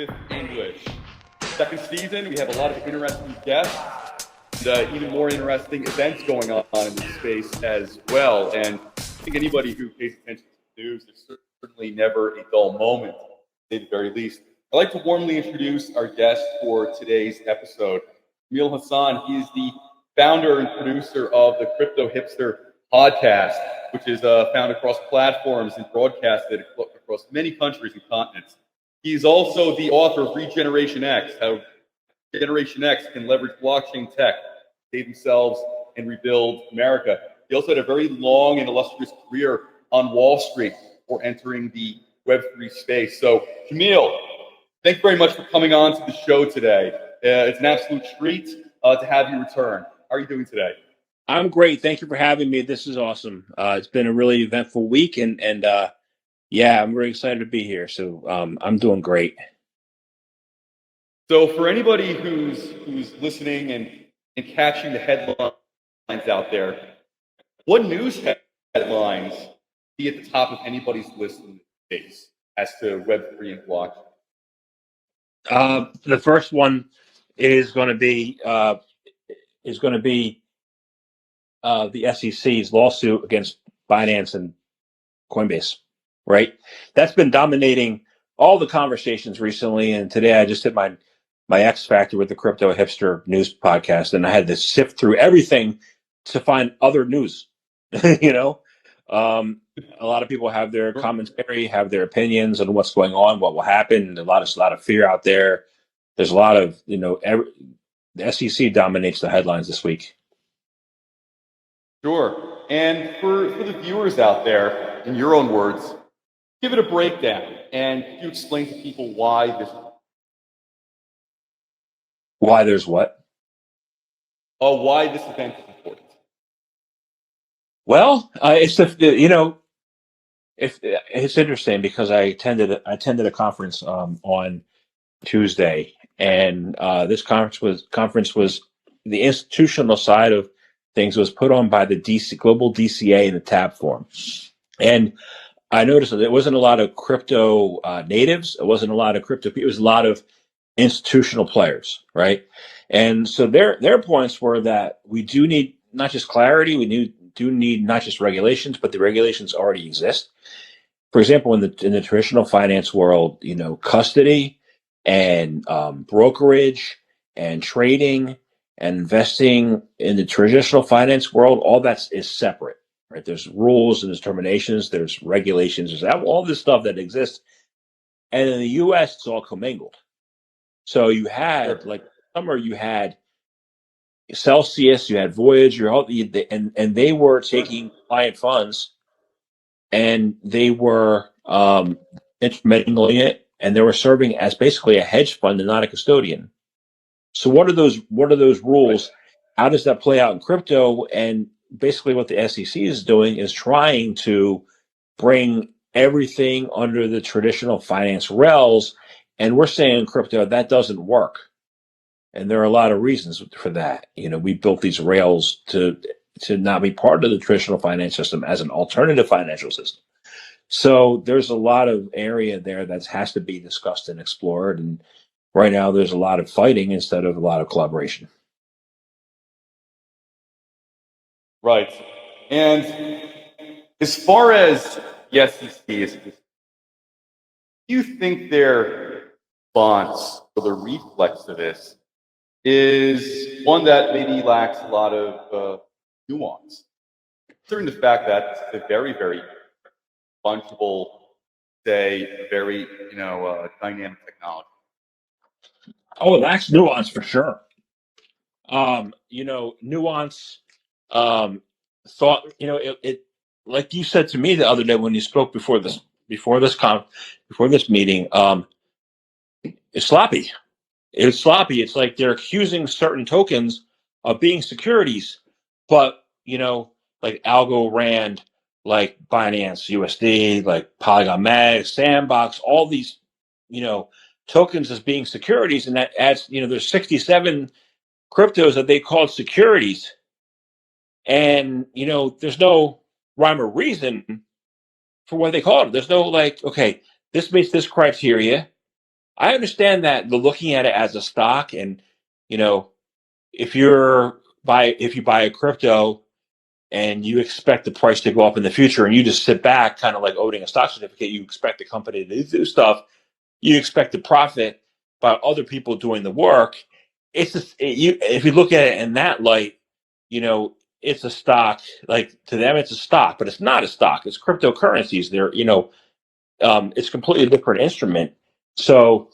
with English. Second season, we have a lot of interesting guests and even more interesting events going on in this space as well. And I think anybody who pays attention to the news, there's certainly never a dull moment, to say the very least. I'd like to warmly introduce our guest for today's episode, Jamil Hasan. He is the founder and producer of the Crypto Hipster podcast, which is found across platforms and broadcasted across many countries and continents. He's also the author of Regeneration X, how Generation X can leverage blockchain tech, save themselves, and rebuild America. He also had a very long and illustrious career on Wall Street before entering the Web3 space. So, Jamil, thank you very much for coming on to the show today. It's an absolute treat to have you return. How are you doing today? I'm great. Thank you for having me. This is awesome. It's been a really eventful week, and yeah, I'm very excited to be here. So I'm doing great. So for anybody who's listening and catching the headlines out there, what news headlines be at the top of anybody's list in the space as to Web3 and blockchain? The first one is going to be the SEC's lawsuit against Binance and Coinbase. Right, that's been dominating all the conversations recently. And today I just did my X Factor with the Crypto Hipster news podcast, and I had to sift through everything to find other news. you know, a lot of people have their commentary, have their opinions on what's going on, what will happen. A lot of fear out there. There's a lot of the SEC dominates the headlines this week. Sure. And for the viewers out there, in your own words, give it a breakdown, and could you explain to people why there's what? Why this event is important? Well, it's interesting because I attended a conference on Tuesday, and this conference was the institutional side of things was put on by the global DCA in the tab form, and I noticed that there wasn't a lot of crypto natives. It wasn't a lot of crypto. It was a lot of institutional players, right? And so their points were that we do need not just clarity, we do need not just regulations, but the regulations already exist. For example, in the traditional finance world, custody and brokerage and trading and investing in the traditional finance world, all that is separate. Right? There's rules and there's terminations, there's regulations, there's all this stuff that exists. And in the US, it's all commingled. So you had, like summer, you had Celsius, you had Voyager, and they were taking client funds and they were intermingling it, and they were serving as basically a hedge fund and not a custodian. So what are those rules? Right. How does that play out in crypto? And basically what the SEC is doing is trying to bring everything under the traditional finance rails. And we're saying in crypto that doesn't work. And there are a lot of reasons for that. We built these rails to not be part of the traditional finance system as an alternative financial system. So there's a lot of area there that has to be discussed and explored. And right now there's a lot of fighting instead of a lot of collaboration. Right. And as far as the SEC is, do you think their response or the reflex to this is one that maybe lacks a lot of nuance, considering the fact that it's a very, very fungible, very dynamic technology? Oh, it lacks nuance for sure. Nuance, thought. It like you said to me the other day when you spoke before this meeting. It's sloppy. It's sloppy. It's like they're accusing certain tokens of being securities, but like Algorand, like Binance USD, like Polygon Mag, Sandbox, all these, tokens as being securities, and that adds, there's 67 cryptos that they called securities, and there's no rhyme or reason for what they call it. There's no okay, this meets this criteria, I understand that the looking at it as a stock, and you know, if you buy a crypto and you expect the price to go up in the future, and you just sit back, kind of like owning a stock certificate, you expect the company to do stuff, you expect to profit by other people doing the work. It's just, if you look at it in that light, it's a stock. Like to them, it's a stock, but it's not a stock. It's cryptocurrencies. It's a completely different instrument. So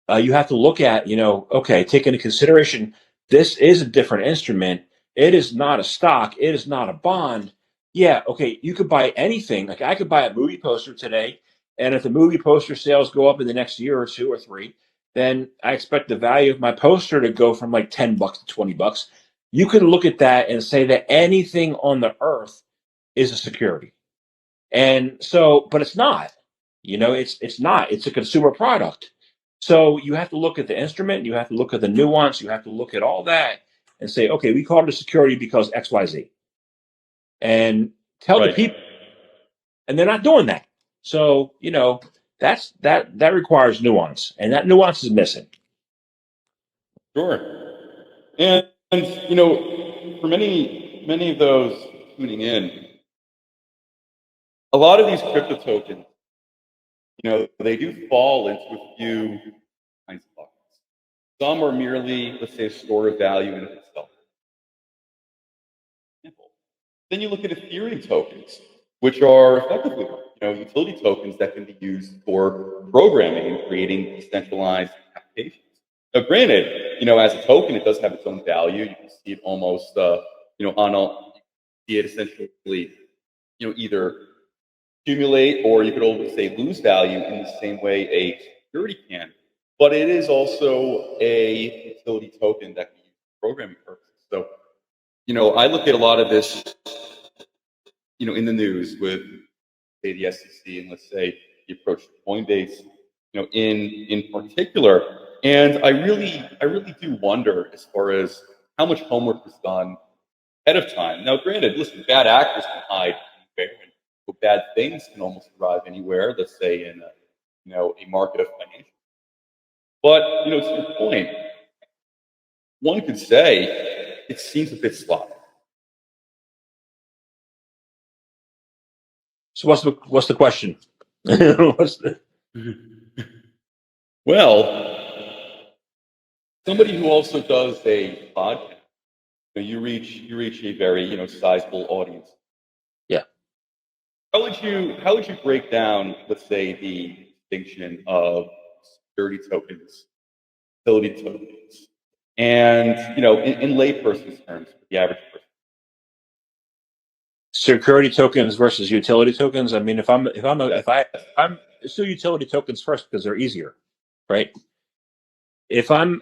you have to look at, okay, take into consideration this is a different instrument. It is not a stock. It is not a bond. Yeah, okay, you could buy anything. Like I could buy a movie poster today, and if the movie poster sales go up in the next year or two or three, then I expect the value of my poster to go from like $10 to $20. You could look at that and say that anything on the earth is a security. And so, but it's not. It's not. It's a consumer product. So you have to look at the instrument, you have to look at the nuance, you have to look at all that and say, okay, we call it a security because XYZ. And tell the Right. people, and they're not doing that. So, that requires nuance, and that nuance is missing. Sure. And for many of those tuning in, a lot of these crypto tokens, they do fall into a few kinds of buckets. Some are merely, let's say, a store of value in itself. Then you look at Ethereum tokens, which are effectively, utility tokens that can be used for programming and creating decentralized applications. Now, granted, as a token, it does have its own value. You can see it almost, see it essentially, either accumulate or you could always say lose value in the same way a security can. But it is also a utility token that can be used for programming purposes. So, I look at a lot of this, in the news with, say, the SEC and let's say the approach to Coinbase, in particular. And I really do wonder as far as how much homework was done ahead of time. Now, granted, listen, bad actors can hide anywhere, and bad things can almost arrive anywhere. Let's say in a market of financial. But to your point, one could say it seems a bit sloppy. So what's the question? Well, somebody who also does a podcast, you reach a very sizable audience. Yeah. How would you break down, let's say, the distinction of security tokens, utility tokens, and in layperson's terms, the average person? Security tokens versus utility tokens. I mean, I'm still utility tokens first because they're easier, right? If I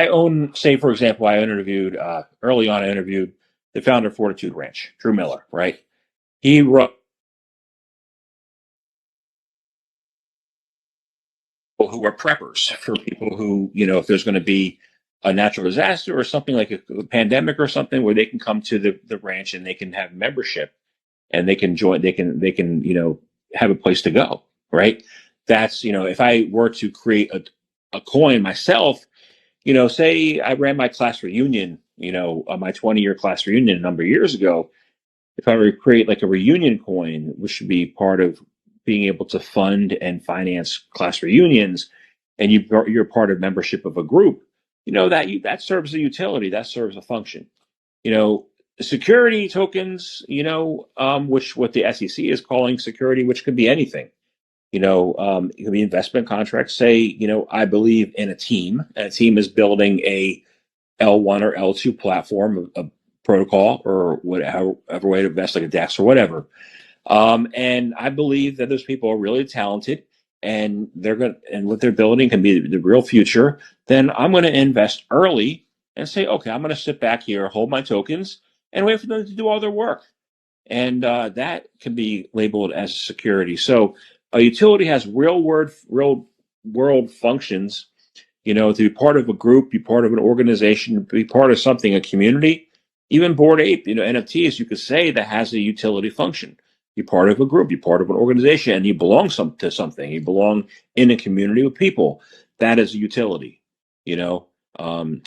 own, say for example, I interviewed early on. I interviewed the founder of Fortitude Ranch, Drew Miller, right? He wrote people who are preppers for people who, if there's going to be a natural disaster or something like a pandemic or something, where they can come to the ranch and they can have membership and they can join, they can have a place to go, right? That's, if I were to create a coin myself, say I ran my class reunion, my 20-year class reunion a number of years ago. If I were to create like a reunion coin, which should be part of being able to fund and finance class reunions, and you're part of membership of a group, that serves a utility, that serves a function. Security tokens, which what the SEC is calling security, which could be anything. It could be investment contracts. Say, I believe in a team, and a team is building a L1 or L2 platform, a protocol, or whatever way to invest, like a DEX or whatever. And I believe that those people are really talented, and and what they're building can be the real future. Then I'm going to invest early and say, okay, I'm going to sit back here, hold my tokens, and wait for them to do all their work. And that can be labeled as security. So a utility has real world functions. To be part of a group, be part of an organization, be part of something, a community, even Bored Ape, NFTs, you could say that has a utility function. You're part of a group. You're part of an organization, and you belong to something. You belong in a community with people. That is a utility. To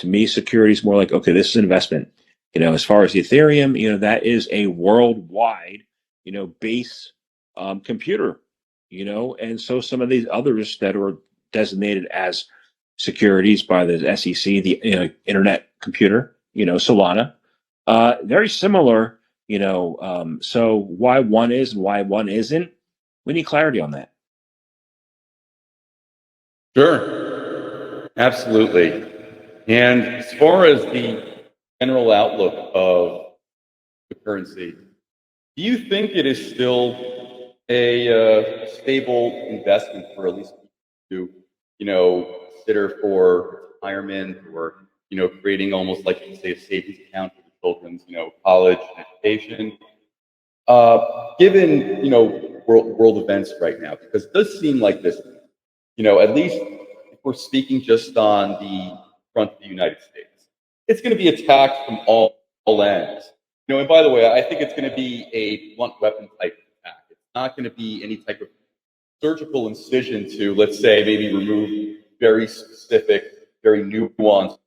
me, security is more like, okay, this is an investment. As far as the Ethereum, that is a worldwide, base computer. And so some of these others that are designated as securities by the SEC, the Internet Computer, Solana, very similar. So why one is and why one isn't, we need clarity on that. Sure, absolutely. And as far as the general outlook of the currency, do you think it is still a stable investment for at least people to, consider for retirement or, creating almost like you say a savings account for the children's, college and education? Given, world events right now, because it does seem like this, at least if we're speaking just on the front of the United States, it's going to be attacked from all ends. And by the way, I think it's going to be a blunt weapon type attack. It's not going to be any type of surgical incision to, let's say, maybe remove very specific, very nuanced,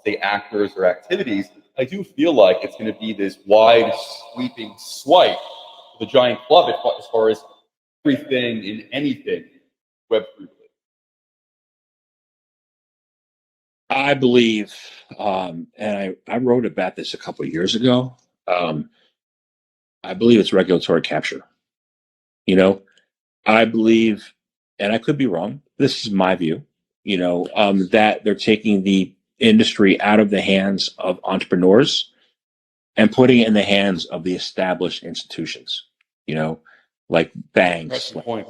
say, actors or activities. I do feel like it's going to be this wide, sweeping swipe with a giant club as far as everything and anything Web3. I believe, and I wrote about this a couple of years ago. I believe it's regulatory capture. I believe, and I could be wrong. This is my view. That they're taking the industry out of the hands of entrepreneurs and putting it in the hands of the established institutions. Like banks, like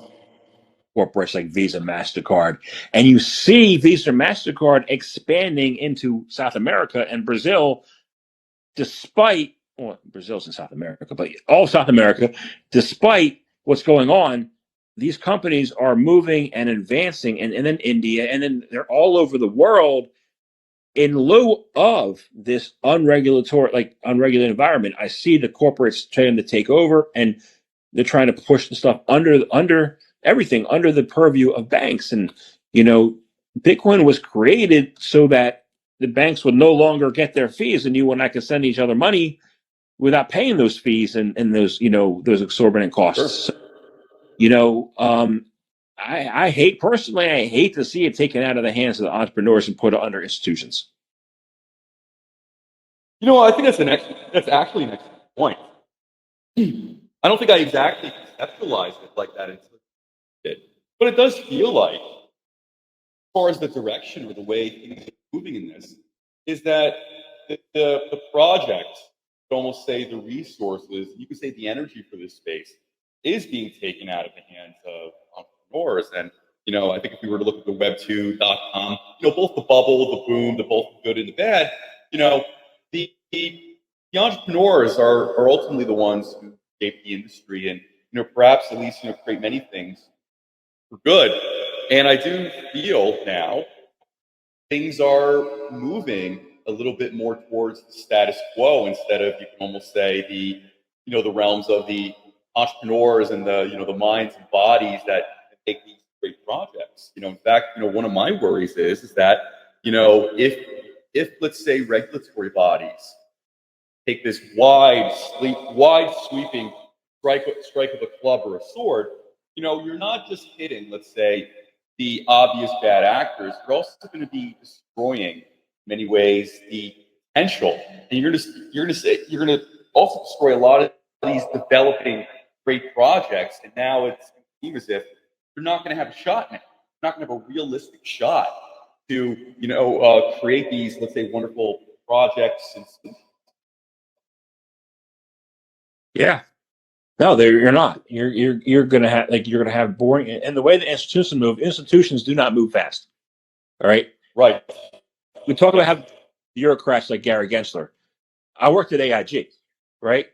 corporates like Visa, MasterCard. And you see Visa, MasterCard expanding into South America and Brazil, despite, well, Brazil's in South America, but all South America, despite what's going on, these companies are moving and advancing, and then India, and then they're all over the world in lieu of this unregulated environment. I see the corporates trying to take over, and they're trying to push the stuff under everything under the purview of banks. And Bitcoin was created so that the banks would no longer get their fees, and you and I could send each other money without paying those fees and those those exorbitant costs. Sure. I hate to see it taken out of the hands of the entrepreneurs and put under institutions. I think that's actually an excellent point. I don't think I exactly conceptualized it like that until I did, but it does feel like, as far as the direction or the way things are moving in this, is that the project, almost say the resources, you could say the energy for this space, is being taken out of the hands of entrepreneurs. And I think if we were to look at the Web2.com, both the bubble, the boom, the both the good and the bad, the entrepreneurs are ultimately the ones who shape the industry and perhaps at least create many things for good. And I do feel now things are moving a little bit more towards the status quo instead of, you can almost say, the realms of the entrepreneurs and the minds and bodies that make these great projects. In fact, one of my worries is that if let's say regulatory bodies take this wide sweeping strike of a club or a sword, you're not just hitting, let's say, the obvious bad actors. You're also going to be destroying, in many ways, the potential, and you're going to also destroy a lot of these developing great projects. And now it seems as if you're not going to have a shot now. You're not going to have a realistic shot to create these, let's say, wonderful projects and solutions. Yeah. No, you're not. You're gonna have boring, and the way the institutions do not move fast. All right. Right. We talk about how bureaucrats like Gary Gensler. I worked at AIG, right?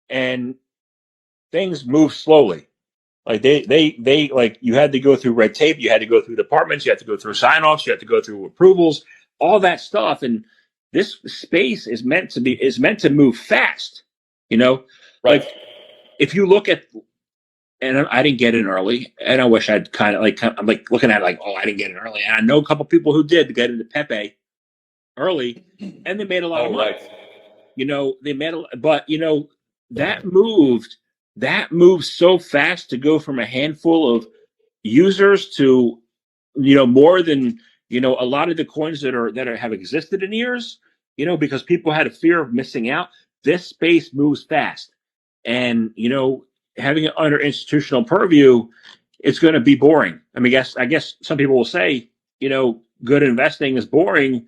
And things move slowly. Like they like, you had to go through red tape, you had to go through departments, you had to go through sign-offs, you had to go through approvals, all that stuff. And this space is meant to move fast, Right. Like, if you look at, and I didn't get in early, and I wish I'd I'm like looking at it like, oh, I didn't get in early. And I know a couple people who did get into Pepe early, and they made a lot of Oh, money. right. They made but that moved so fast to go from a handful of users to more than a lot of the coins that have existed in years, because people had a fear of missing out. This space moves fast, and having it under institutional purview, it's going to be boring. I mean, I guess some people will say, good investing is boring,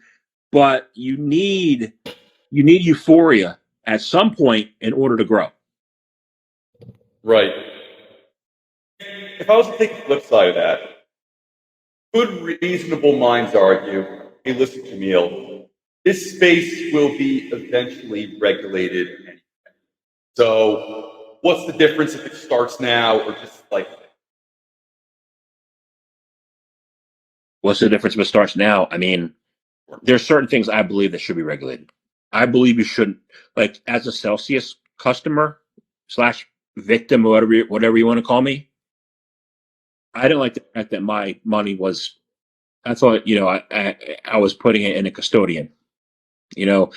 but you need euphoria at some point in order to grow. Right. If I was to take the flip side of that, could reasonable minds argue, hey, listen, Jamil, this space will be eventually regulated anyway. So what's the difference if it starts now or just like? What's the difference if it starts now? I mean, there's certain things I believe that should be regulated. I believe you shouldn't, like, as a Celsius customer slash victim, or whatever you want to call me. I didn't like the fact that my money was. I thought, I was putting it in a custodian. I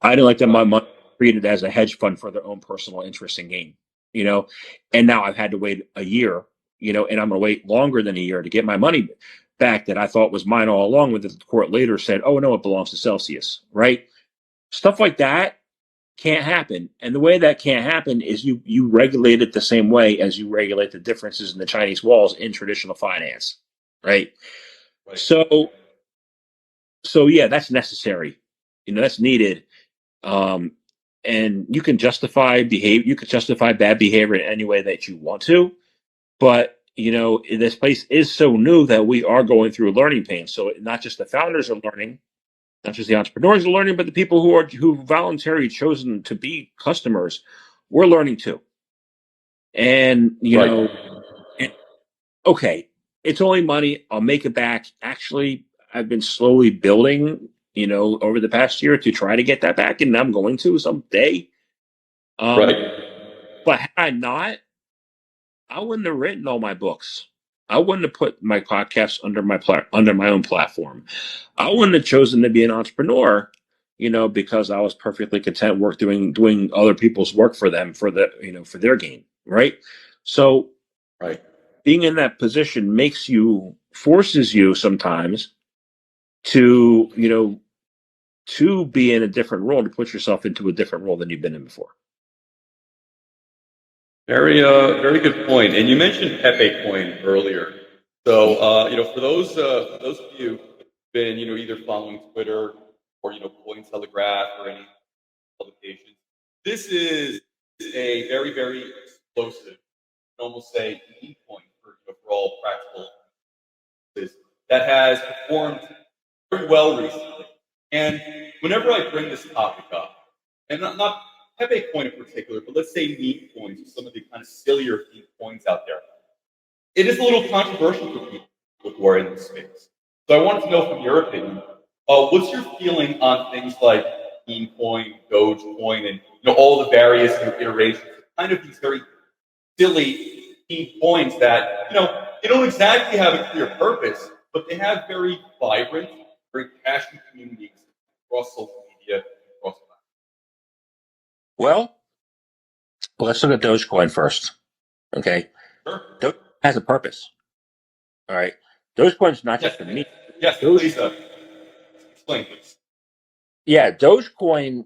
didn't like that my money was treated as a hedge fund for their own personal interest and gain. You know, and now I've had to wait a year. And I'm going to wait longer than a year to get my money back that I thought was mine all along. When the court later said, "Oh no, it belongs to Celsius." Right? Stuff like that can't happen. And the way that can't happen is you regulate it the same way as you regulate the differences in the Chinese walls in traditional finance. Right? Right. So yeah, that's necessary. That's needed. And you can justify behavior. You can justify bad behavior in any way that you want to. But this place is so new that we are going through a learning pain. So not just the founders are learning, not just the entrepreneurs are learning, but the people who voluntarily chosen to be customers, we're learning too. And Right. okay, it's only money. I'll make it back. Actually, I've been slowly building, over the past year to try to get that back, and I'm going to someday. Right. But had I not, I wouldn't have written all my books. I wouldn't have put my podcasts under my own platform. I wouldn't have chosen to be an entrepreneur, because I was perfectly content doing other people's work for them for for their gain, right? So, Right. being in that position forces you sometimes to to be in a different role, to put yourself into a different role than you've been in before. Very good point. And you mentioned Pepe Coin earlier. So, for those of you who've been, either following Twitter or, Cointelegraph or any publications, this is a very, very explosive, you can almost say, meme coin for all practical purposes that has performed very well recently. And whenever I bring this topic up, and not Pepe coin in particular, but let's say meme coins or some of the kind of sillier meme coins out there, it is a little controversial for people who are in this space. So I wanted to know from your opinion, what's your feeling on things like meme coin, Dogecoin, and all the various iterations, kind of these very silly meme coins that they don't exactly have a clear purpose, but they have very vibrant, very passionate communities across social media, across platforms. Well, let's look at Dogecoin first. Okay, Sure. Dogecoin has a purpose. All right, Dogecoin's not Yes, just a meme. yes, please explain, please. Yeah, Dogecoin.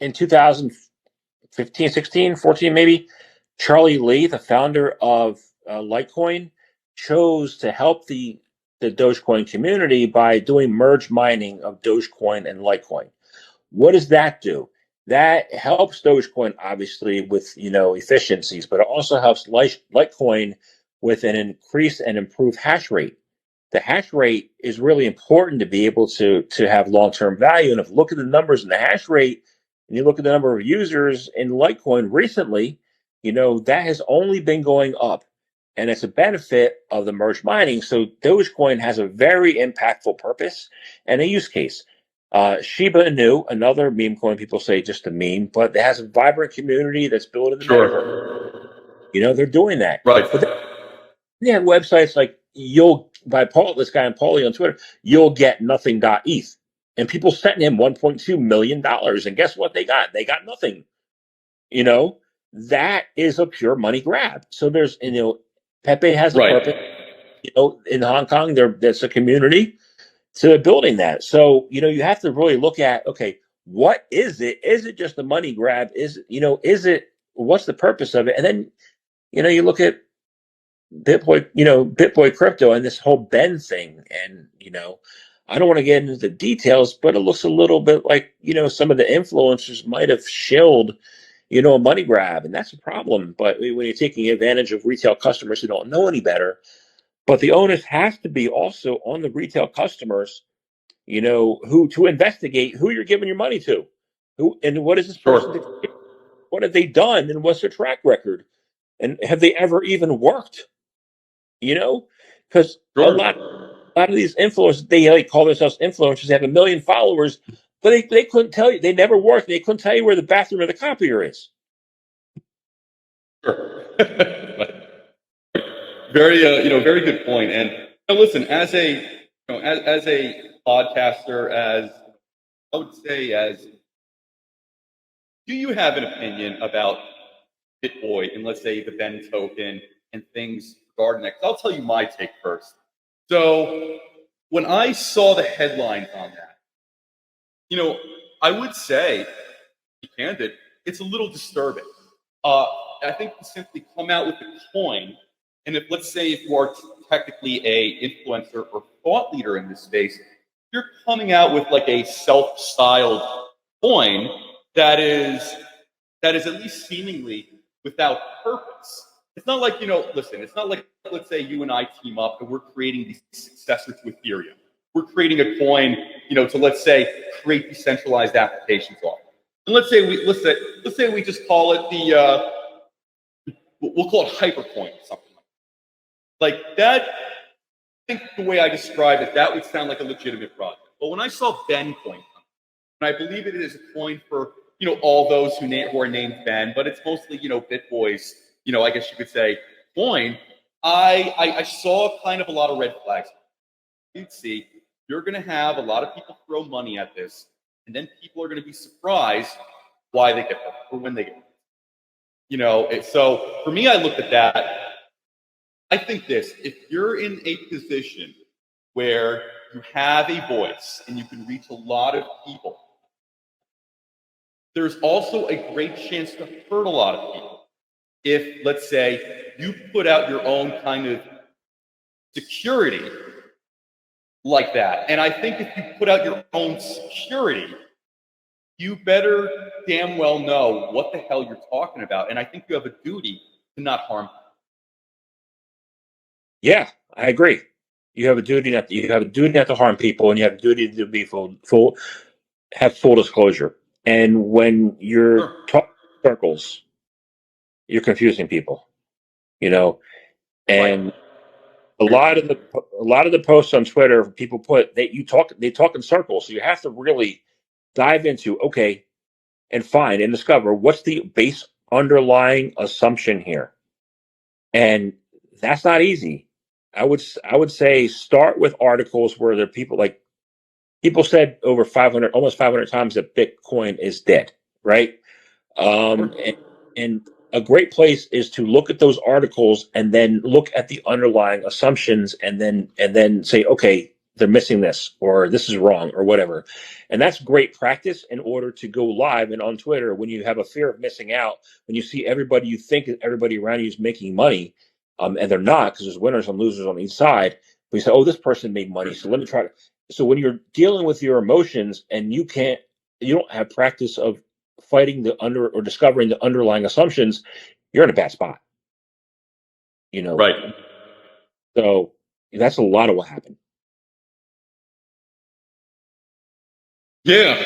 In 2015, 16, 14, maybe, Charlie Lee, the founder of Litecoin, chose to help the Dogecoin community by doing merge mining of Dogecoin and Litecoin. What does that do? That helps Dogecoin obviously with efficiencies, but it also helps Litecoin with an increase and improved hash rate. The hash rate is really important to be able to have long-term value. And if you look at the numbers in the hash rate and you look at the number of users in Litecoin recently, that has only been going up. And it's a benefit of the merge mining. So Dogecoin has a very impactful purpose and a use case. Shiba Inu, another meme coin. People say just a meme, but it has a vibrant community that's built in the metaverse. Sure. They're doing that. Right. But they have websites like this guy Paulie on Twitter, you'll get nothing.eth. And people sent him $1.2 million. And guess what they got? They got nothing. That is a pure money grab. So there's, Pepe has a purpose. In Hong Kong, there's a community. So they're building that. So, you have to really look at, okay, what is it? Is it just a money grab? What's the purpose of it? And then, you look at Bitboy crypto and this whole Ben thing. And, I don't want to get into the details, but it looks a little bit like, some of the influencers might have shilled, a money grab. And that's a problem. But when you're taking advantage of retail customers who don't know any better, but the onus has to be also on the retail customers, who to investigate who you're giving your money to, who and what is this person, what have they done, and what's their track record, and have they ever even worked? Because a lot of these influencers, they call themselves influencers, they have 1 million followers, but they couldn't tell you, they never worked, they couldn't tell you where the bathroom or the copier is. Sure. Very, very good point. And listen, as a podcaster, as I would say, do you have an opinion about Bitboy and let's say the Ben token and things regarding that? 'Cause I'll tell you my take first. So when I saw the headlines on that, I would say, to be candid, it's a little disturbing. I think to simply come out with a coin, and let's say if you are technically a influencer or thought leader in this space, you're coming out with like a self-styled coin that is at least seemingly without purpose. It's not like, listen, it's not like, let's say you and I team up and we're creating the successor to Ethereum. We're creating a coin, to let's say create decentralized applications off. And let's say we just call it we'll call it Hypercoin or something like that. I think the way I describe it, that would sound like a legitimate project. But when I saw Ben Coin, and I believe it is a coin for all those who are named Ben, but it's mostly Bitboy's, I guess you could say coin. I saw kind of a lot of red flags. You'd see you're going to have a lot of people throw money at this, and then people are going to be surprised why they get them or when they get them. So for me, I looked at that. I think this: if you're in a position where you have a voice and you can reach a lot of people, there's also a great chance to hurt a lot of people. If, let's say, you put out your own kind of security like that. And I think if you put out your own security, you better damn well know what the hell you're talking about. And I think you have a duty to not harm people. Yeah, I agree. You have a duty not to harm people, and you have a duty to be have full disclosure. And when you're talking circles, you're confusing people. And a lot of the posts on Twitter, people they talk in circles. So you have to really dive into, okay, and find and discover what's the base underlying assumption here. And that's not easy. I would say start with articles where there are people said over 500, almost 500 times that Bitcoin is dead, right? And a great place is to look at those articles and then look at the underlying assumptions and then say, okay, they're missing this or this is wrong or whatever. And that's great practice in order to go live and on Twitter when you have a fear of missing out, when you see you think everybody around you is making money, and they're not, because there's winners and losers on each side. But you say, oh, this person made money, so let me try to. So when you're dealing with your emotions and you don't have practice of fighting or discovering the underlying assumptions, you're in a bad spot. Right. So that's a lot of what happened. Yeah,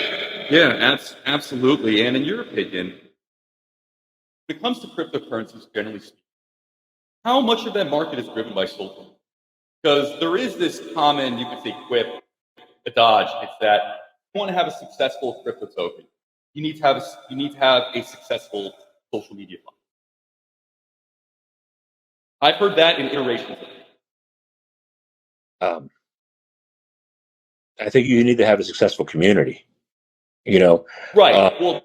absolutely. And in your opinion, when it comes to cryptocurrencies, generally speaking, how much of that market is driven by social? Because there is this common, you could say, quip, a dodge. It's that want to have a successful crypto token, you need to have a successful social media platform. I've heard that in iterations. I think you need to have a successful community. Right. Well,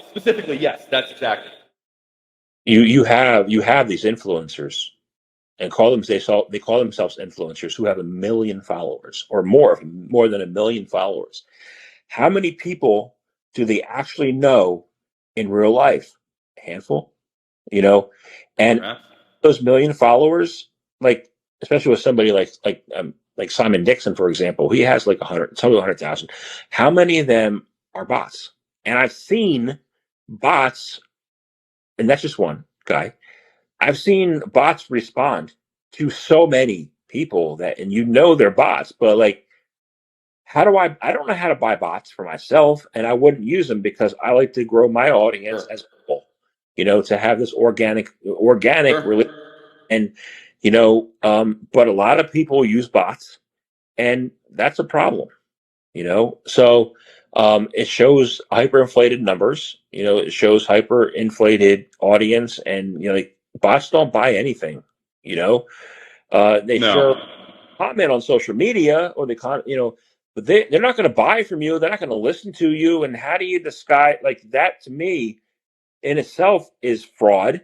specifically, yes, that's exactly. You have these influencers, and they call themselves influencers, who have 1 million followers or more than 1 million followers. How many people do they actually know in real life? A handful, and those 1 million followers, like, especially with somebody like Simon Dixon, for example, he has like 100,000. How many of them are bots? And I've seen bots, and that's just one guy. I've seen bots respond to so many people and they're bots, but like, I don't know how to buy bots for myself, and I wouldn't use them because I like to grow my audience as a whole, to have this organic really. And, but a lot of people use bots, and that's a problem, so it shows hyperinflated numbers, it shows hyperinflated audience, and, like, bots don't buy anything, they sure comment on social media, or but they're not going to buy from you. They're not going to listen to you. And how do you disguise like that? To me, in itself, is fraud,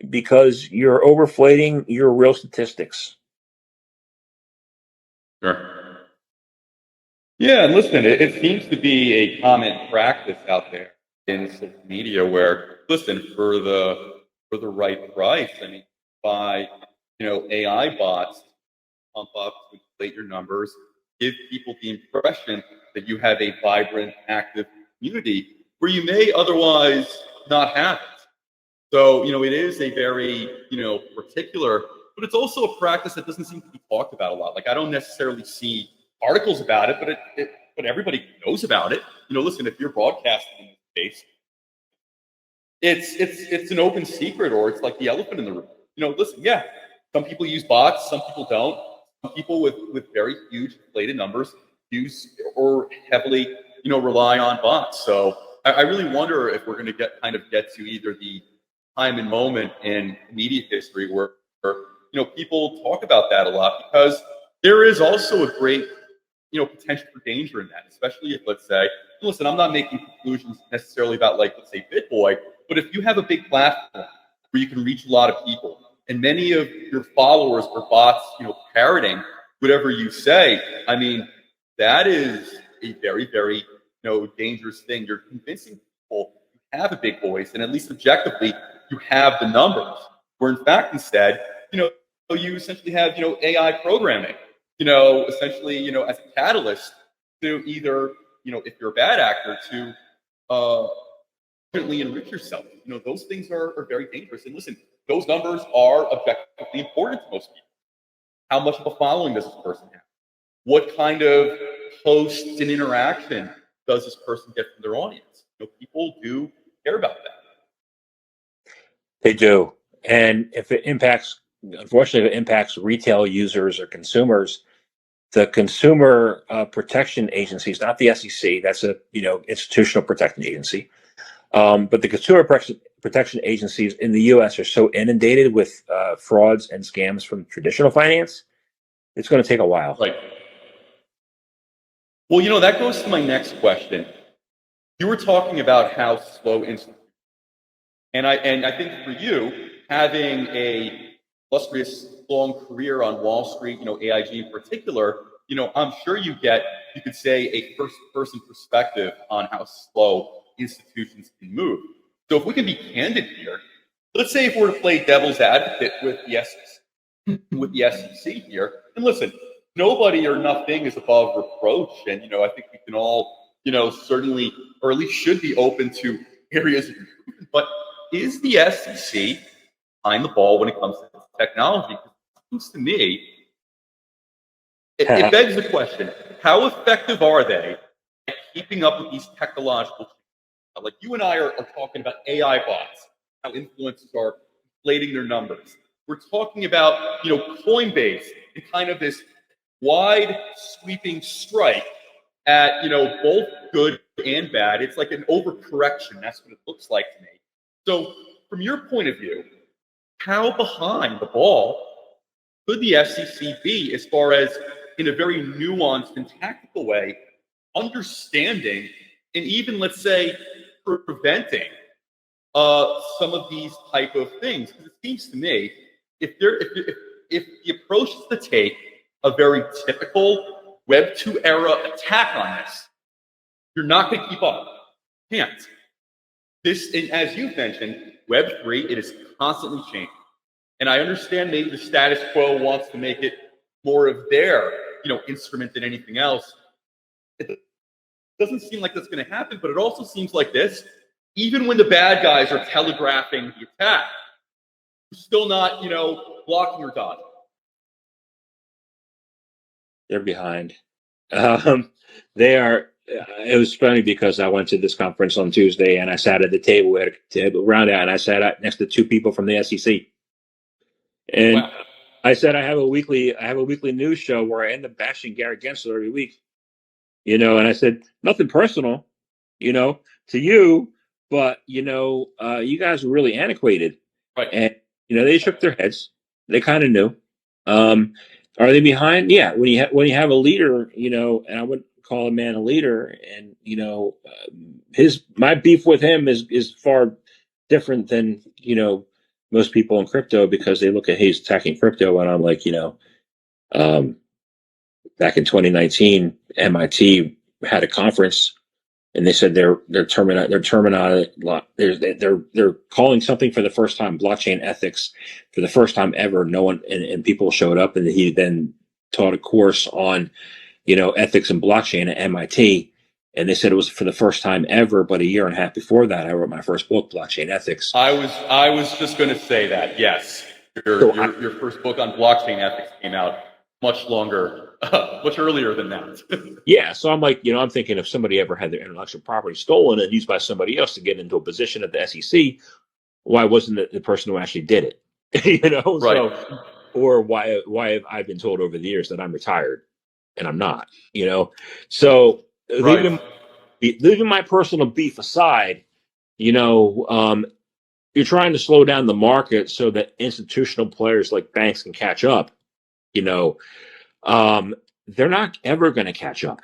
because you're overflating your real statistics. Sure. Yeah, and listen, it seems to be a common practice out there in social media where, listen, for the right price, I mean, buy AI bots, pump up, to inflate your numbers, give people the impression that you have a vibrant, active community where you may otherwise not have it. So, it is a very, particular, but it's also a practice that doesn't seem to be talked about a lot. Like, I don't necessarily see articles about it, but everybody knows about it. Listen, if you're broadcasting in this space, it's an open secret, or it's like the elephant in the room. Listen, yeah, some people use bots, some people don't. Some people with very huge inflated numbers use or heavily, rely on bots. So I really wonder if we're going to get to either the time and moment in media history where people talk about that a lot, because there is also a great potential for danger in that, especially if, let's say, listen, I'm not making conclusions necessarily about, like, let's say BitBoy, but if you have a big platform where you can reach a lot of people, and many of your followers are bots, parroting whatever you say, I mean, that is a very, very, dangerous thing. You're convincing people you have a big voice, and at least objectively, you have the numbers. Where in fact, instead, you essentially have, AI programming, essentially, as a catalyst to either, if you're a bad actor, to certainly enrich yourself. Those things are very dangerous. And listen, those numbers are objectively important to most people. How much of a following does this person have? What kind of posts and interaction does this person get from their audience? People do care about that. They do. And unfortunately, if it impacts retail users or consumers, the consumer protection agencies, not the SEC, that's a institutional protection agency, but the consumer protection agencies in the U.S. are so inundated with frauds and scams from traditional finance, it's going to take a while. Right. Well, that goes to my next question. You were talking about how slow institutions, and I think for you, having a illustrious long career on Wall Street, AIG in particular, I'm sure you could say, a first-person perspective on how slow institutions can move. So if we can be candid here, let's say if we're to play devil's advocate with the SEC here, and listen, nobody or nothing is above reproach, and I think we can all, certainly, or at least should be open to areas of improvement. But is the SEC behind the ball when it comes to technology? Because it seems to me, it begs the question: how effective are they at keeping up with these technological changes? Like you and I are talking about AI bots, how influencers are inflating their numbers. We're talking about, Coinbase and kind of this wide sweeping strike at, both good and bad. It's like an overcorrection. That's what it looks like to me. So from your point of view, how behind the ball could the SEC be as far as, in a very nuanced and tactical way, understanding and even, let's say, preventing some of these type of things? Because it seems to me, if the approach is to take a very typical Web 2 era attack on this, you're not going to keep up. Can't. This, and as you mentioned, Web 3, it is constantly changing. And I understand maybe the status quo wants to make it more of their, instrument than anything else. It doesn't seem like that's going to happen, but it also seems like this. Even when the bad guys are telegraphing the attack, you're still not, blocking or dodging. They're behind. They are. It was funny because I went to this conference on Tuesday and I sat at the table. We had a table around that, and I sat next to two people from the SEC. And wow. I said I have a weekly news show where I end up bashing Gary Gensler every week. And I said nothing personal, to you, but you guys were really antiquated. Right. And they shook their heads. They kind of knew. Are they behind? Yeah. When you have a leader, and I wouldn't call a man a leader, and my beef with him is far different than most people in crypto, because they look at he's attacking crypto, and I'm like, back in 2019, MIT had a conference, and they said they're calling something for the first time blockchain ethics for the first time ever. No one and people showed up, and he then taught a course on ethics and blockchain at MIT, and they said it was for the first time ever. But a year and a half before that, I wrote my first book, Blockchain Ethics. I was just going to say that. Yes, your first book on blockchain ethics came out much earlier than that. Yeah, so I'm like, I'm thinking if somebody ever had their intellectual property stolen and used by somebody else to get into a position at the SEC, why wasn't it the person who actually did it? Right. So, or why have I been told over the years that I'm retired and I'm not? So right. leaving my personal beef aside, you're trying to slow down the market so that institutional players like banks can catch up. They're not ever going to catch up.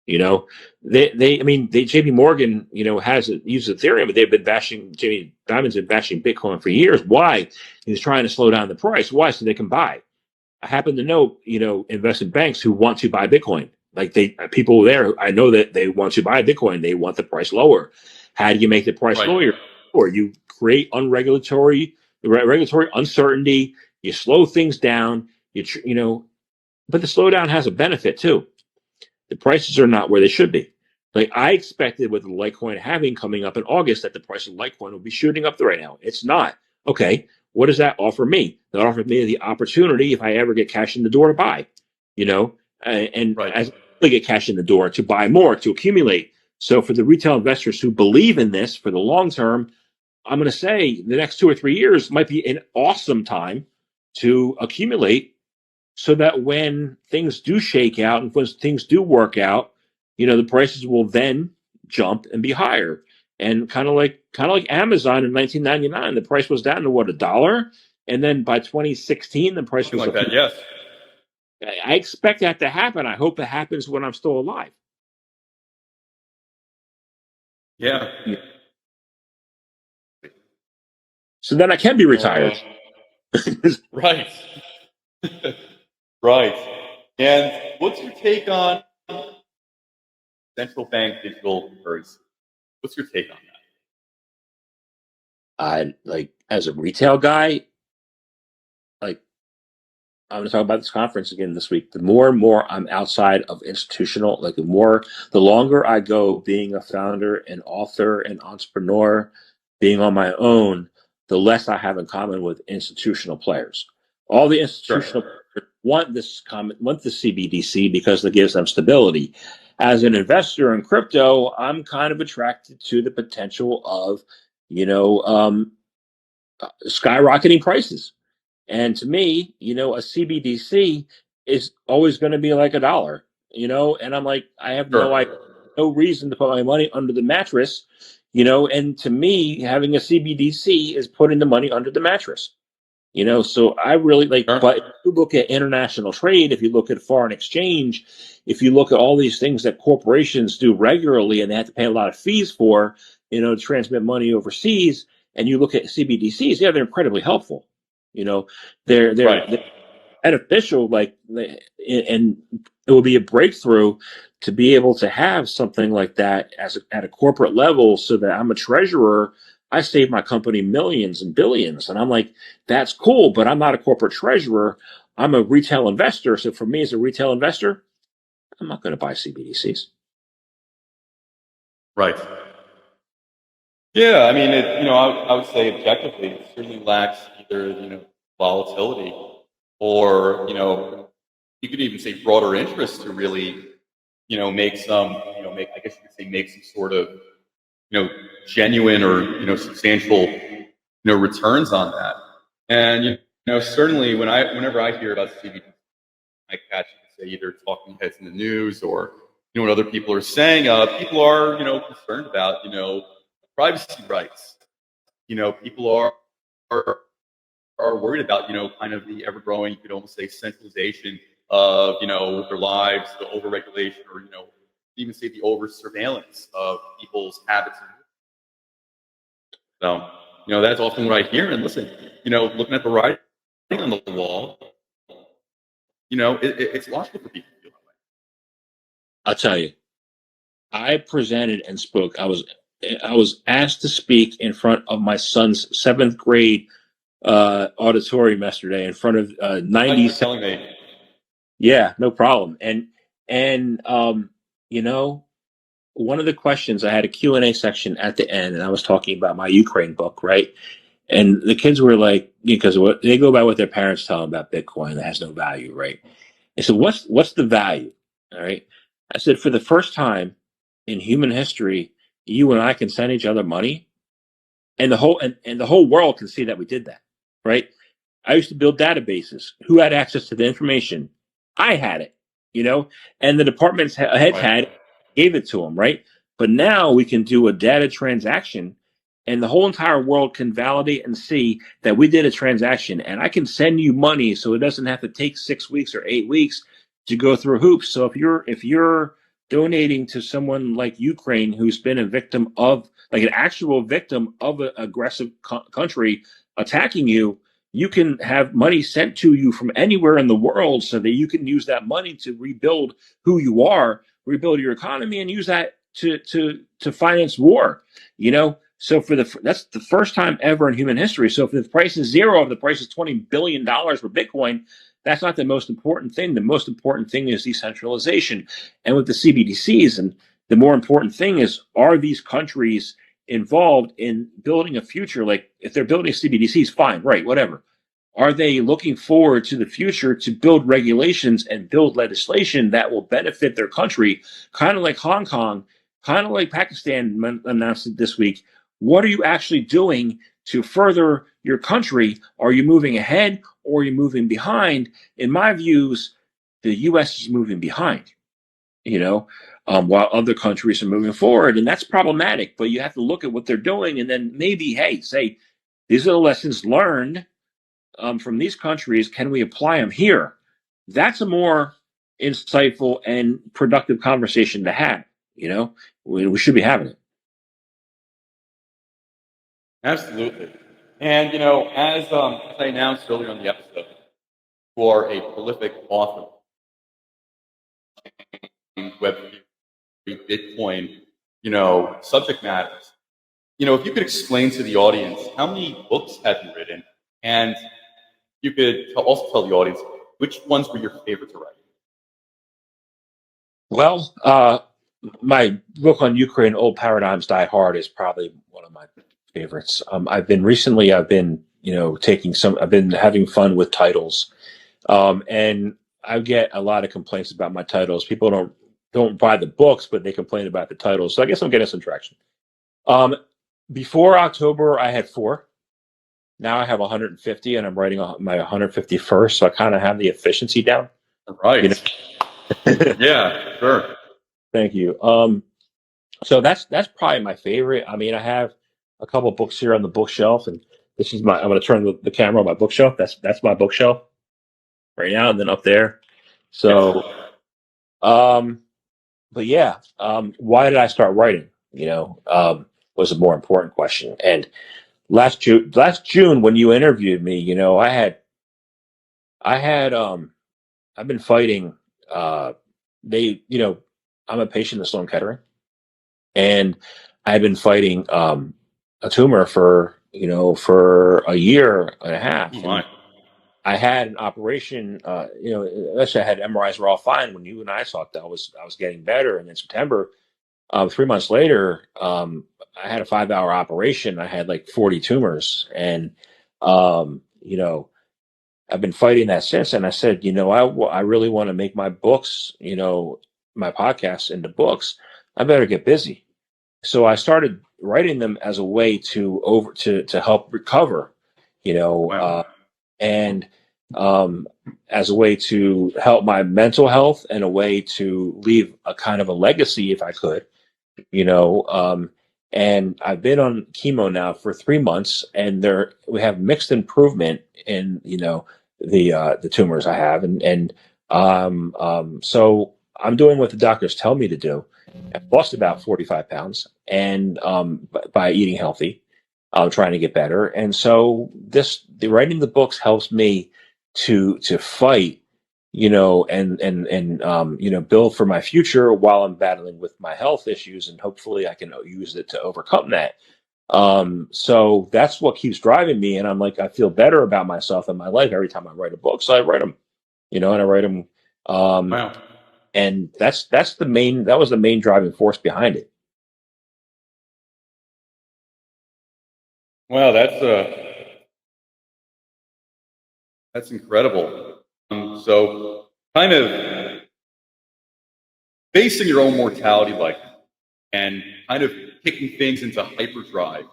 JP Morgan, uses Ethereum, but they've been bashing, Jamie Dimon's been bashing Bitcoin for years. Why? He's trying to slow down the price. Why? So they can buy. I happen to know, investment banks who want to buy Bitcoin. Like people there, I know that they want to buy Bitcoin. They want the price lower. How do you make the price lower? Or you create regulatory uncertainty. You slow things down. But the slowdown has a benefit too. The prices are not where they should be. Like I expected with the Litecoin halving coming up in August that the price of Litecoin would be shooting up right now. It's not. Okay, what does that offer me? That offers me the opportunity, if I ever get cash in the door, to buy. And right. As I get cash in the door, to buy more, to accumulate. So for the retail investors who believe in this for the long term, I'm going to say the next 2 or 3 years might be an awesome time to accumulate, so that when things do shake out and when things do work out, the prices will then jump and be higher. And kind of like Amazon in 1999, the price was down to $1, and then by 2016, the price was like that. Yes, I expect that to happen. I hope it happens when I'm still alive. Yeah. So then I can be retired. Right. Right. And what's your take on central bank digital currency? What's your take on that? As a retail guy, I'm going to talk about this conference again this week. The more and more I'm outside of institutional, the longer I go being a founder, an author, an entrepreneur, being on my own, the less I have in common with institutional players. All the institutional players want the CBDC because it gives them stability. As an investor in crypto, I'm kind of attracted to the potential of, skyrocketing prices. And to me, a CBDC is always going to be like $1. and I'm like, I have Sure. no reason to put my money under the mattress, and to me, having a CBDC is putting the money under the mattress. So I really like, Sure. but if you look at international trade, if you look at foreign exchange, if you look at all these things that corporations do regularly and they have to pay a lot of fees for, to transmit money overseas, and you look at CBDCs, yeah, they're incredibly helpful. You know, they're Right. beneficial, and it will be a breakthrough to be able to have something like that at a corporate level, so that I'm a treasurer. I save my company millions and billions, and I'm like, that's cool, but I'm not a corporate treasurer. I'm a retail investor. So for me as a retail investor, I'm not going to buy CBDCs. Right. Yeah, I mean, I would say objectively, it certainly lacks either, volatility or, you could even say broader interest to really, make some, I guess you could say make some sort of, genuine or, substantial, returns on that. And, certainly whenever I hear about CBD, I catch, you could say, either talking heads in the news or, what other people are saying, people are, concerned about, privacy rights. People are are worried about, kind of the ever growing, you could almost say, centralization of, their lives, the overregulation, or, even say the over surveillance of people's habits. So, that's often what I hear. And listen, looking at the writing on the wall, it's logical for people to feel that way. I'll tell you, I presented and spoke. I was asked to speak in front of my son's seventh grade auditorium yesterday in front of Thanks 90. for telling me. Yeah, no problem. And you know, one of the questions, I had a Q&A section at the end, and I was talking about my Ukraine book, right? And the kids were like, because what they go by what their parents tell them about Bitcoin that has no value, right? I said, what's the value? All right. I said, for the first time in human history, you and I can send each other money, and the whole world can see that we did that, right? I used to build databases. Who had access to the information? I had it, and the department's heads Right. had it, gave it to them, right? But now we can do a data transaction, and the whole entire world can validate and see that we did a transaction, and I can send you money, so it doesn't have to take 6 weeks or 8 weeks to go through hoops. So if you're donating to someone like Ukraine, who's been a victim of, like, an actual victim of an aggressive country attacking you, you can have money sent to you from anywhere in the world, so that you can use that money to rebuild who you are, rebuild your economy, and use that to finance war. So that's the first time ever in human history. So if the price is zero, if the price is $20 billion for Bitcoin, that's not the most important thing. The most important thing is decentralization. And with the CBDCs, and the more important thing is, are these countries involved in building a future? Like, if they're building CBDCs, fine, right, whatever. Are they looking forward to the future to build regulations and build legislation that will benefit their country, kind of like Hong Kong, kind of like Pakistan announced it this week? What are you actually doing to further your country? Are you moving ahead, or are you moving behind? In my views, the U.S. is moving behind, while other countries are moving forward. And that's problematic, but you have to look at what they're doing, and then maybe, hey, say, these are the lessons learned from these countries. Can we apply them here? That's a more insightful and productive conversation to have. We should be having it. Absolutely. And, as I announced earlier on the episode, you are a prolific author in Web3, Bitcoin, subject matters. If you could explain to the audience, how many books have you written? And you could also tell the audience, which ones were your favorite to write? Well, my book on Ukraine, Old Paradigms Die Hard, is probably one of my favorites. I've been I've been having fun with titles, and I get a lot of complaints about my titles. People don't buy the books, but they complain about the titles. So I guess I'm getting some traction. Um, Before October, I had 4. Now I have 150, and I'm writing my 151st. So I kind of have the efficiency down. Right. Yeah, sure. Thank you. So that's probably my favorite. I mean, I have a couple books here on the bookshelf, and this is my. I'm going to turn the camera on my bookshelf. That's my bookshelf right now, and then up there. Yes. So, um, but yeah, why did I start writing? Was a more important question. And last June when you interviewed me, I had I've been fighting. Uh, I'm a patient of Sloan Kettering, and I've been fighting a tumor for a year and a Oh half, and my. I had an operation. Actually, I had MRIs were all fine when you and I thought that I was getting better, and in September, 3 months later, I had a 5-hour operation. I had like 40 tumors, and um, you know I've been fighting that since. And I said, I really want to make my books, my podcasts into books. I better get busy. So I started writing them as a way to help recover, you know, Wow. uh, and as a way to help my mental health and a way to leave a kind of a legacy if I could, you know. And I've been on chemo now for 3 months, and we have mixed improvement in the tumors I have, and so I'm doing what the doctors tell me to do. I've lost about 45 pounds, and by eating healthy, I'm trying to get better. And so the writing the books helps me to fight, and build for my future while I'm battling with my health issues, and hopefully I can use it to overcome that. So that's what keeps driving me, and I'm like, I feel better about myself and my life every time I write a book. So I write them, and I write them, um, Wow. and that was the main driving force behind it. Wow, that's incredible. So kind of facing your own mortality like that, and kind of kicking things into hyperdrive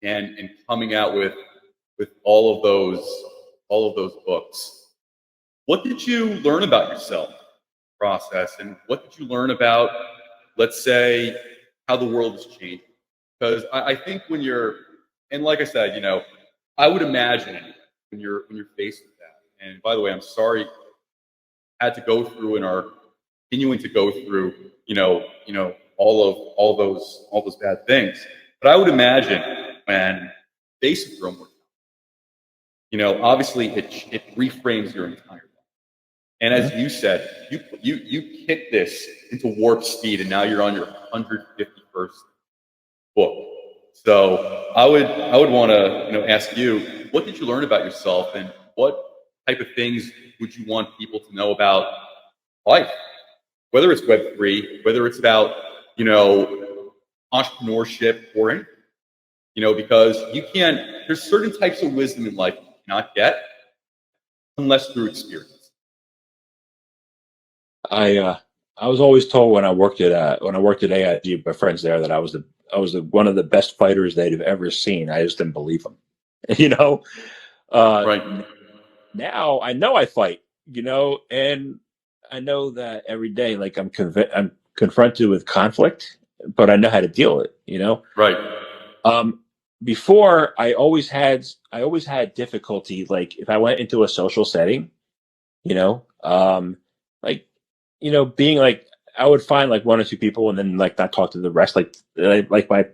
and coming out with all of those books. What did you learn about yourself process, and what did you learn about, let's say, how the world is changing? Because I think when you're, and like I said, I would imagine when you're faced with that. And by the way, I'm sorry had to go through and are continuing to go through, all those bad things. But I would imagine when faced with your own mortality, obviously it reframes your entire life. And as you said, you kick this into warp speed, and now you're on your 151st book. So I would want to ask you, what did you learn about yourself, and what type of things would you want people to know about life? Whether it's Web3, whether it's about entrepreneurship or anything, because you can't. There's certain types of wisdom in life you cannot get unless through experience. I uh, I was always told when I worked at AIG by friends there that one of the best fighters they'd have ever seen. I just didn't believe them, you know. Uh, Right. Now I know I fight, and I know that every day, like I'm confronted with conflict, but I know how to deal with it. Right. Um, Before I always had difficulty, like if I went into a social setting, like being like I would find like one or two people and then like not talk to the rest, like my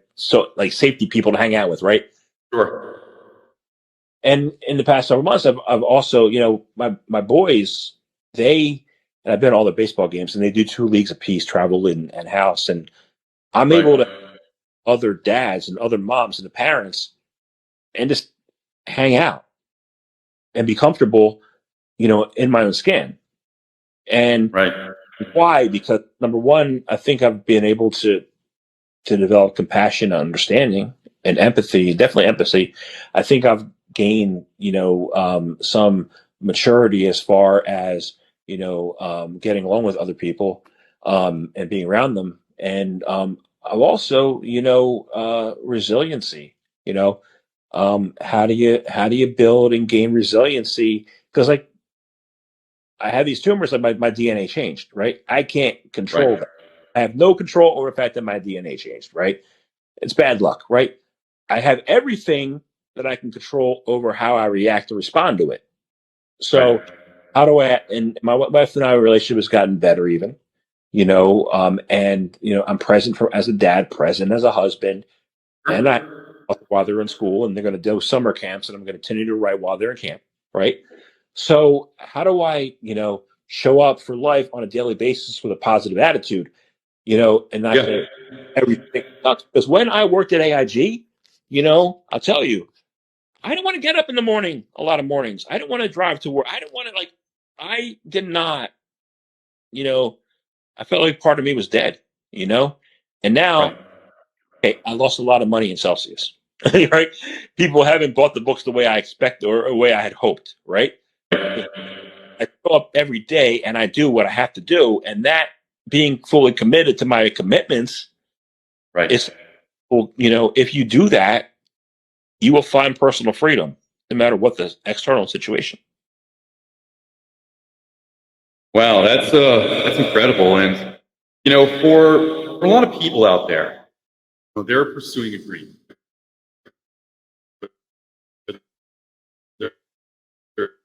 like safety people to hang out with, right? Sure. And in the past several months, I've also, my boys, and I've been to all the baseball games, and they do 2 leagues apiece, travel and house, and I'm Right. able to other dads and other moms and the parents and just hang out and be comfortable, in my own skin. And Right. why? Because number one, I think I've been able to develop compassion and understanding and empathy, definitely empathy. I think I've gained, some maturity as far as, getting along with other people, and being around them. And I've also, resiliency, how do you build and gain resiliency? Because like I have these tumors, like my DNA changed, right? I can't control Right. that. I have no control over the fact that my DNA changed, right? It's bad luck, right? I have everything that I can control over how I react to respond to it. So Right. how do I, and my wife and I relationship has gotten better even, and I'm present for as a dad, present as a husband, and I while they're in school and they're going to do summer camps and I'm going to continue to write while they're in camp, right? So how do I, show up for life on a daily basis with a positive attitude, and not Yeah. say everything sucks? Because when I worked at AIG, I'll tell you, I don't want to get up in the morning, a lot of mornings. I don't want to drive to work. I don't want to I did not, you know, I felt like part of me was dead, and Right. now, hey, I lost a lot of money in Celsius, right? People haven't bought the books the way I expect or the way I had hoped, right? I show up every day and I do what I have to do. And that being fully committed to my commitments Right. is, well, if you do that, you will find personal freedom no matter what the external situation. Wow, that's incredible. And for a lot of people out there, they're pursuing a dream. They're- they're-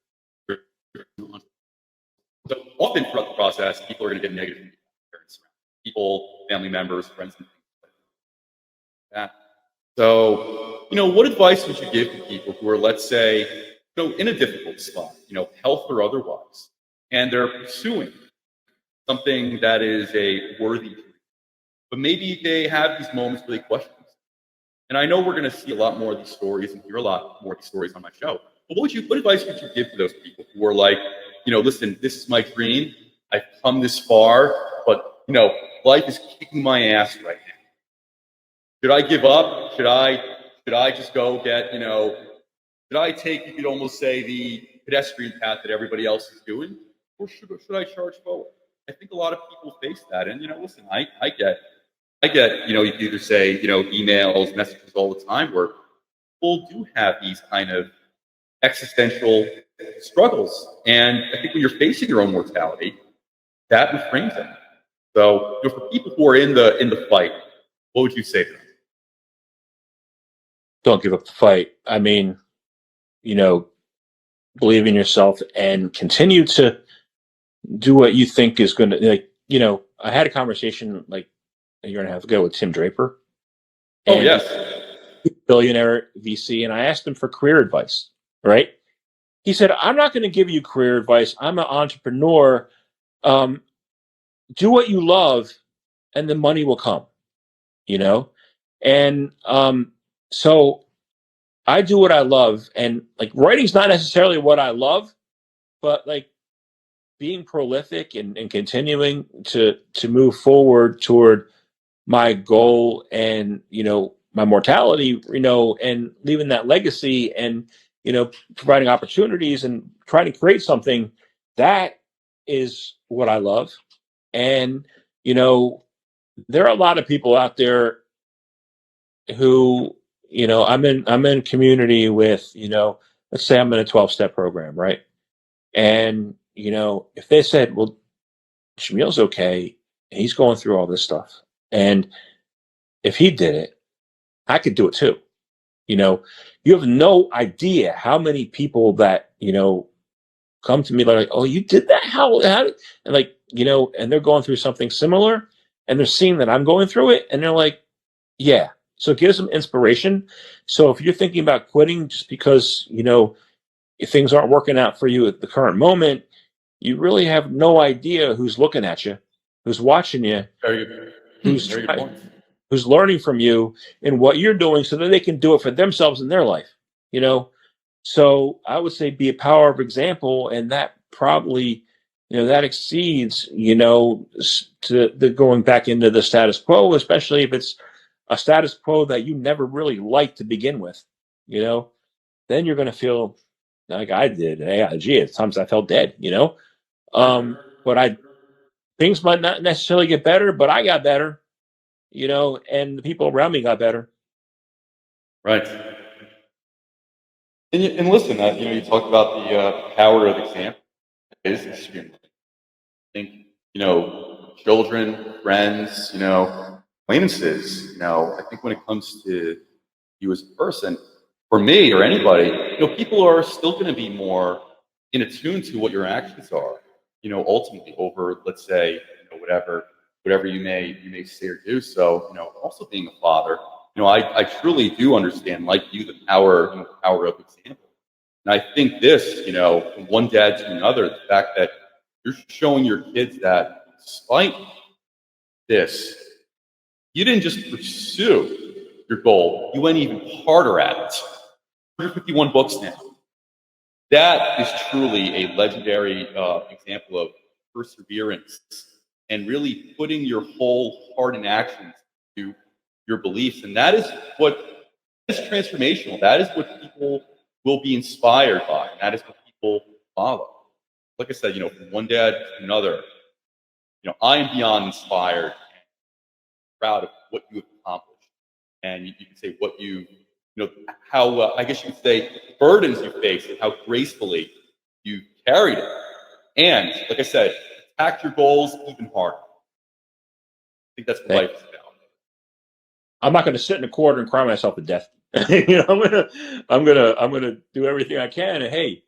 So often throughout the process, people are going to get negative feedback from parents, people, family members, friends, and things like that. So, what advice would you give to people who are, let's say, in a difficult spot, health or otherwise, and they're pursuing something that is a worthy dream, but maybe they have these moments where they question themselves. And I know we're going to see a lot more of these stories and hear a lot more of these stories on my show. But what advice would you give to those people who are like, listen, this is my dream. I've come this far, but life is kicking my ass right now. Should I give up? Should I just go get, should I take, you could almost say, the pedestrian path that everybody else is doing? Or should I charge forward? I think a lot of people face that. And, listen, I get, you can either say, emails, messages all the time where people do have these kind of existential struggles. And I think when you're facing your own mortality, that reframes it. So, for people who are in the fight, what would you say to them? Don't give up the fight. I mean, you know, believe in yourself and continue to do what you think is going to, I had a conversation like a year and a half ago with Tim Draper, Oh, and yes. he's a billionaire VC, and I asked him for career advice, right? He said, I'm not going to give you career advice. I'm an entrepreneur. Um, do what you love and the money will come, you know? And so I do what I love. And like writing's not necessarily what I love, but like being prolific and continuing to move forward toward my goal and, my mortality, and leaving that legacy and, providing opportunities and trying to create something that is what I love. And, there are a lot of people out there who, I'm in community with, let's say I'm in a 12-step program, right? And, if they said, well, Jamil's okay, he's going through all this stuff. And if he did it, I could do it too. You know, you have no idea how many people that, come to me like, oh, you did that? How did, and like, and they're going through something similar and they're seeing that I'm going through it. And they're like, yeah. So it gives them inspiration. So if you're thinking about quitting just because, if things aren't working out for you at the current moment, you really have no idea who's looking at you, who's watching you, Very good. who's Very good trying, point. who's learning from you and what you're doing so that they can do it for themselves in their life, you know? So I would say be a power of example, and that probably, that exceeds, to the going back into the status quo, especially if it's a status quo that you never really liked to begin with, then you're going to feel like I did at AIG. At times I felt dead, but things might not necessarily get better, but I got better, and the people around me got better. Right. And listen, you talked about the power of example. is extremely. I think, children, friends, acquaintances, I think when it comes to you as a person, for me or anybody, people are still going to be more in attune to what your actions are, ultimately over, let's say, whatever you may say or do. So, also being a father, I truly do understand, like you, the power of example. And I think this, from one dad to another, the fact that you're showing your kids that despite this, you didn't just pursue your goal, you went even harder at it. 151 books now. That is truly a legendary example of perseverance and really putting your whole heart and actions to your beliefs. And that is what is transformational. That is what people will be inspired by. And that is what people follow. Like I said, from one dad to another, I am beyond inspired and proud of what you have accomplished. And you can say what how, I guess you could say, burdens you faced and how gracefully you carried it. And like I said, attack your goals even harder. I think that's what life is about. I'm not going to sit in a corner and cry myself to death. I'm gonna do everything I can. And hey,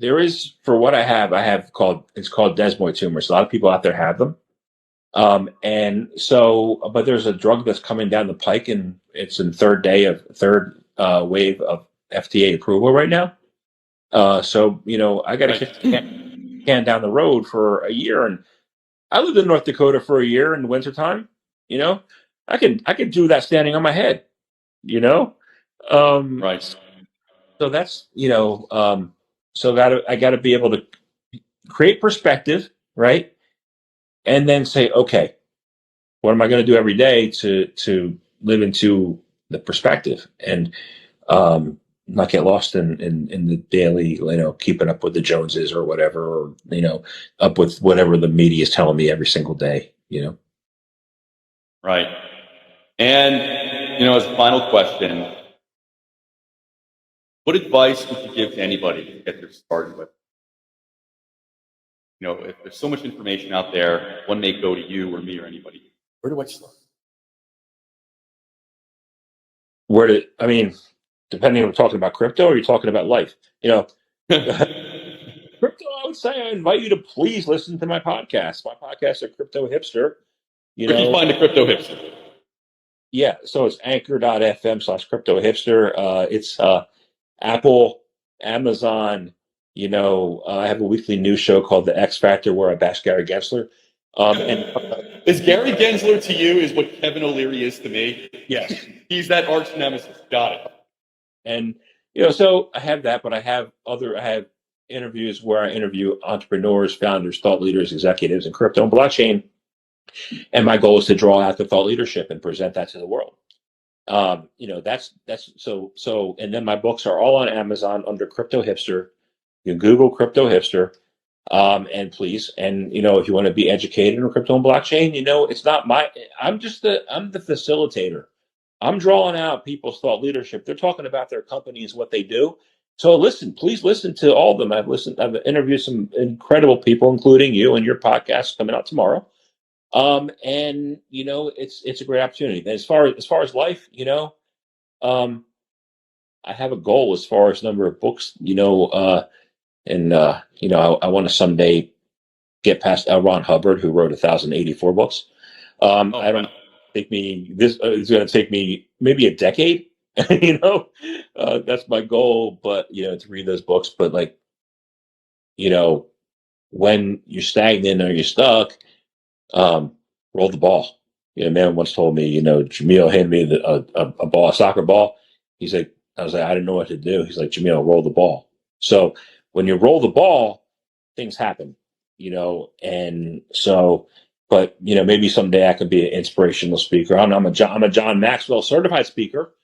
there is, for what I have it's called desmoid tumors. A lot of people out there have them. And so, but there's a drug that's coming down the pike, and it's in third wave of FDA approval right now. So, I got to kick the can down the road for a year. And I lived in North Dakota for a year in the wintertime. I could do that standing on my head, Right. So that's, I got to be able to create perspective, right? And then say, okay, what am I going to do every day to live into the perspective and not get lost in the daily, keeping up with the Joneses or whatever, or up with whatever the media is telling me every single day. Right. And as a final question, what advice would you give to anybody to get their started with? If there's so much information out there, one may go to you or me or anybody. Where do I start? Depending on, we're talking about crypto or you're talking about life, crypto, I would say I invite you to please listen to my podcast. My podcast is Crypto Hipster. Where can you find the Crypto Hipster? Yeah, so it's anchor.fm/crypto hipster. It's Apple, Amazon. I have a weekly news show called The X Factor where I bash Gary Gensler. Is Gary Gensler to you is what Kevin O'Leary is to me? Yes. He's that arch nemesis. Got it. And so I have that, but I have interviews where I interview entrepreneurs, founders, thought leaders, executives in crypto and blockchain. And my goal is to draw out the thought leadership and present that to the world. That's so. And then my books are all on Amazon under Crypto Hipster. You can Google Crypto Hipster, and please, and if you want to be educated in crypto and blockchain, it's not I'm the facilitator. I'm drawing out people's thought leadership. They're talking about their companies, what they do. So please listen to all of them. I've interviewed some incredible people, including you, and your podcast coming out tomorrow. And it's a great opportunity. And as far as life, I have a goal as far as number of books, I want to someday get past L. Ron Hubbard, who wrote 1,084 books. I don't take me this. It's going to take me maybe a decade. That's my goal. But to read those books. But when you're stagnant or you're stuck, roll the ball. A man once told me, Jamil handed me a ball, a soccer ball. He's like, I was like, I didn't know what to do. He's like, Jamil, roll the ball. So when you roll the ball, things happen, and so, but maybe someday I could be an inspirational speaker. I'm a John Maxwell certified speaker.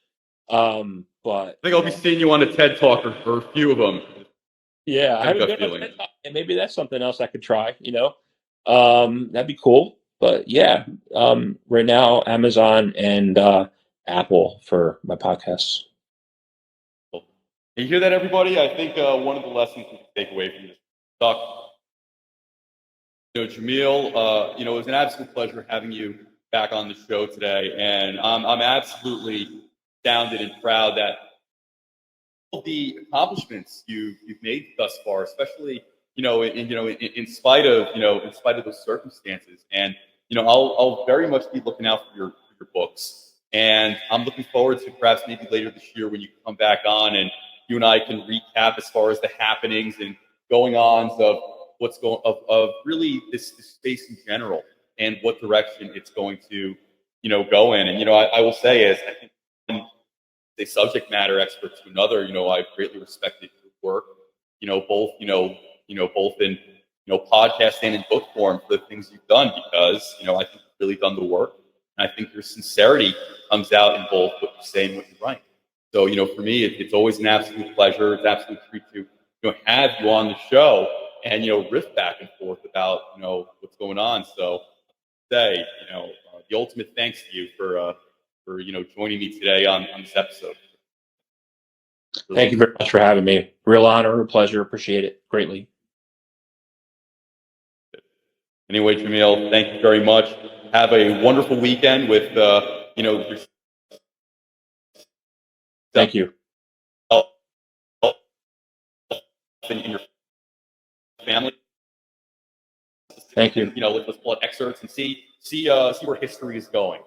But I think I'll be seeing you on a TED Talk for a few of them. Yeah, I haven't been on TED Talk, and maybe that's something else I could try. That'd be cool. But yeah, right now Amazon and Apple for my podcasts. You hear that, everybody? I think one of the lessons we can take away from this talk, Jamil, it was an absolute pleasure having you back on the show today, and I'm absolutely astounded and proud that all the accomplishments you've made thus far, especially in spite of those circumstances, and I'll very much be looking out for your books, and I'm looking forward to perhaps maybe later this year when you come back on and you and I can recap as far as the happenings and going ons of what's going of really this space in general and what direction it's going to go in. And I will say, as I think a subject matter expert to another, I've greatly respected your work, both in podcast and in book form for the things you've done, because I think you've really done the work, and I think your sincerity comes out in both what you say and what you write. So for me, it's always an absolute pleasure. It's an absolute treat to have you on the show and riff back and forth about what's going on. So say the ultimate thanks to you for joining me today on this episode. Thank you very much for having me. Real honor, a pleasure. Appreciate it greatly. Anyway, Jamil, thank you very much. Have a wonderful weekend with your Thank you. And your family. Thank you. Let's pull out excerpts and see where history is going.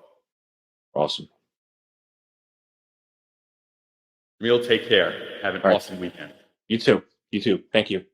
Awesome. Jamil, take care. Have an awesome weekend. You too. You too. Thank you.